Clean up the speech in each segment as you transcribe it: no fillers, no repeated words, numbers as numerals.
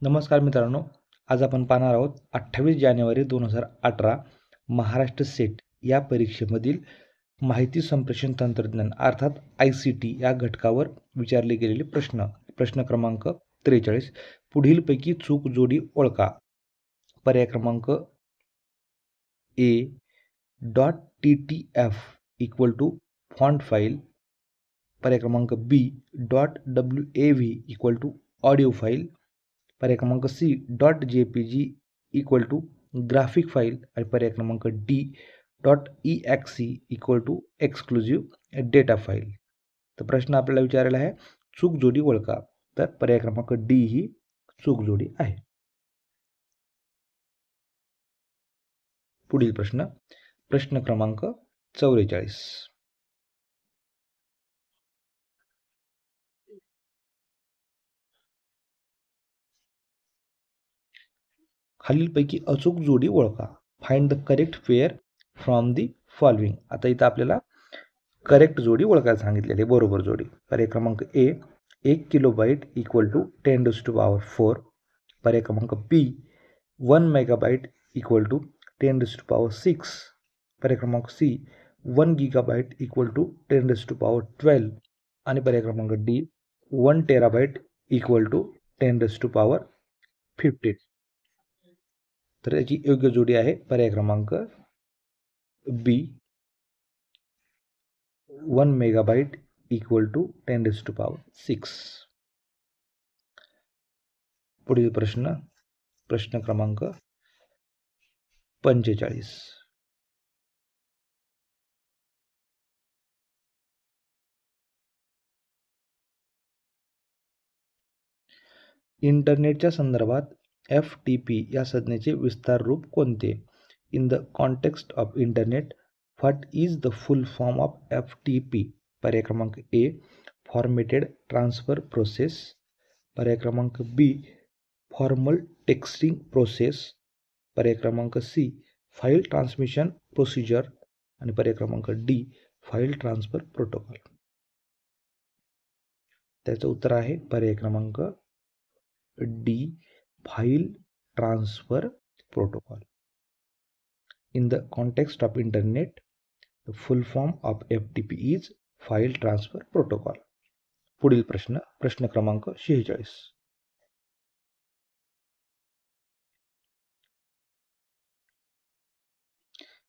नमस्कार मित्रांनो, आज आपण पाहणार आहोत 28 जानेवारी 2018 महाराष्ट्र सेट या परीक्षेमधील माहिती संप्रेषण तंत्रज्ञान अर्थात ICT या घटकावर विचारले गेलेले प्रश्न क्रमांक 43. पुढीलपैकी चूक जोडी ओळखा. पर्याय क्रमांक A .ttf equal to font file. पर्याय क्रमांक B .wav equal to audio file. पर्याय क्रमांक C .jpg equal to graphic file आणि पर्याय क्रमांक D .exe equal to exclusive data file. तर प्रश्न आपल्याला विचारलेला आहे चूक जोडी ओळखा. तर पर्याय क्रमांक D ही चूक जोडी आहे. पुढील प्रश्न क्रमांक 44. खालीलपैकी अचूक जोडी ओळखा. Find the correct pair from the following. आता इथं आपल्याला करेक्ट जोडी ओळखायला सांगितलेली बरोबर जोडी. पर्याय क्रमांक A 1 किलोबाईट इक्वल टू 10⁴. पर्याय क्रमांक B 1 मेगाबाईट इक्वल टू 10⁶. पर्याय क्रमांक C 1 गिगाबाईट इक्वल टू 10⁻12. आणि पर्याय क्रमांक D 1 टेराबाईट इक्वल टू 10⁻15. तर याची योग्य जोडी आहे पर्याय क्रमांक B 1 मेगाबाईट इक्वल टू 10⁶. पुढील प्रश्न क्रमांक 45. इंटरनेटच्या संदर्भात FTP या संज्ञेचे विस्तार रूप कोणते? In the context of internet what is the full form of FTP? पर्याय क्रमांक A फॉर्मेटेड ट्रान्सफर प्रोसेस. पर्याय क्रमांक B फॉर्मल टेक्स्टिंग प्रोसेस. पर्याय क्रमांक C फाईल ट्रान्समिशन प्रोसिजर आणि पर्याय क्रमांक D फाईल ट्रान्सफर प्रोटोकॉल. त्याचं उत्तर आहे पर्याय क्रमांक D file transfer protocol. In the context of internet the full form of FTP is file transfer protocol. पुढील प्रश्न क्रमांक 46.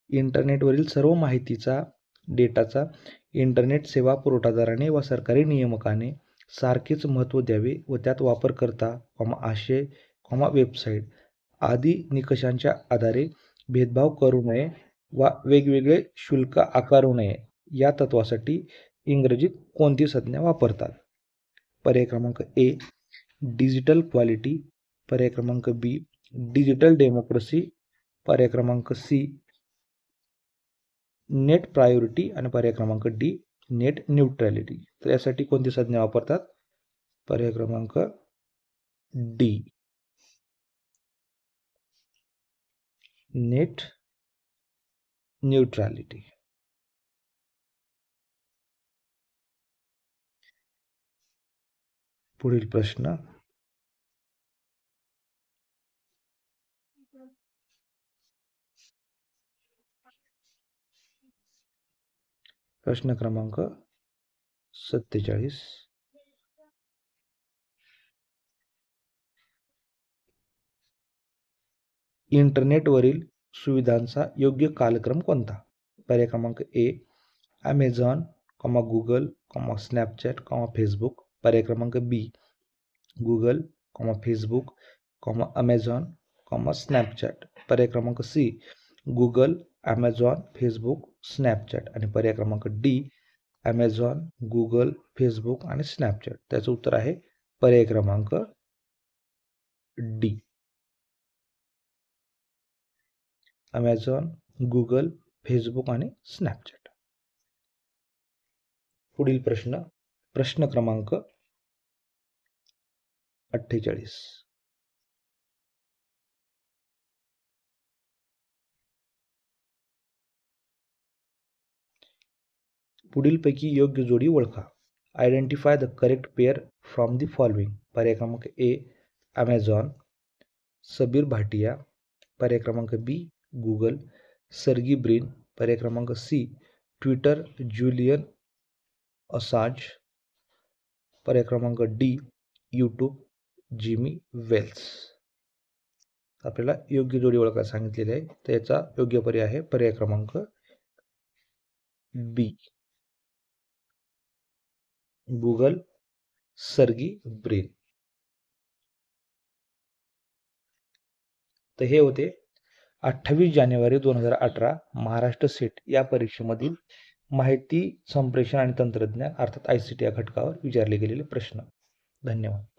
इंटरनेटवरील सर्व माहितीचा डेटाचा इंटरनेट सेवा पुरवठादाराने व सरकारी नियामकाने सारखेच महत्त्व द्यावे व त्यात वापरकर्ता, आशय, वेबसाईट आदी निकषांच्या आधारे भेदभाव करू नये वा वेगवेगळे शुल्क आकारू नये या तत्वासाठी इंग्रजीत कोणती संज्ञा वापरतात? पर्याय क्रमांक A डिजिटल क्वालिटी. पर्याय क्रमांक B डिजिटल डेमोक्रेसी. पर्याय क्रमांक C नेट प्रायोरिटी आणि पर्याय क्रमांक D नेट न्यूट्रॅलिटी. तर यासाठी कोणती संज्ञा वापरतात? पर्याय क्रमांक D नेट न्यूट्रॅलिटी. पुढील प्रश्न क्रमांक 47. इंटरनेटवरील सुविधांचा योग्य कालक्रम कोणता? पर्याय क्रमांक A Amazon, Google, Snapchat, Facebook. पर्याय क्रमांक B Google, Facebook, Amazon, Snapchat. पर्याय क्रमांक C Google, Amazon, Facebook, Snapchat आणि पर्याय क्रमांक D ॲमेझॉन, गुगल, फेसबुक आणि स्नॅपचॅट. त्याचं उत्तर आहे पर्याय क्रमांक D ॲमेझॉन, गुगल, फेसबुक आणि स्नॅपचॅट. पुढील प्रश्न क्रमांक 48. पुढीलपैकी योग्य जोडी ओळखा. Identify the correct pair from the following. पर्याय क्रमांक A ॲमेझॉन. सबीर भाटिया. पर्याय क्रमांक बी गुगल. सर्गी ब्रिन. पर्याय क्रमांक सी ट्विटर ज्युलियन असांज. पर्याय क्रमांक डी यूट्यूब जिमी वेल्स. आपल्याला योग्य जोडी ओळखायला सांगितलेली आहे, तर याचा योग्य पर्याय आहे पर्याय क्रमांक बी गुगल सर्गी ब्रिन. तर हे होते 28 जानेवारी 2018 महाराष्ट्र सेट या परीक्षेमधील माहिती संप्रेषण आणि तंत्रज्ञान अर्थात ICT या घटकावर विचारले गेलेले प्रश्न. धन्यवाद.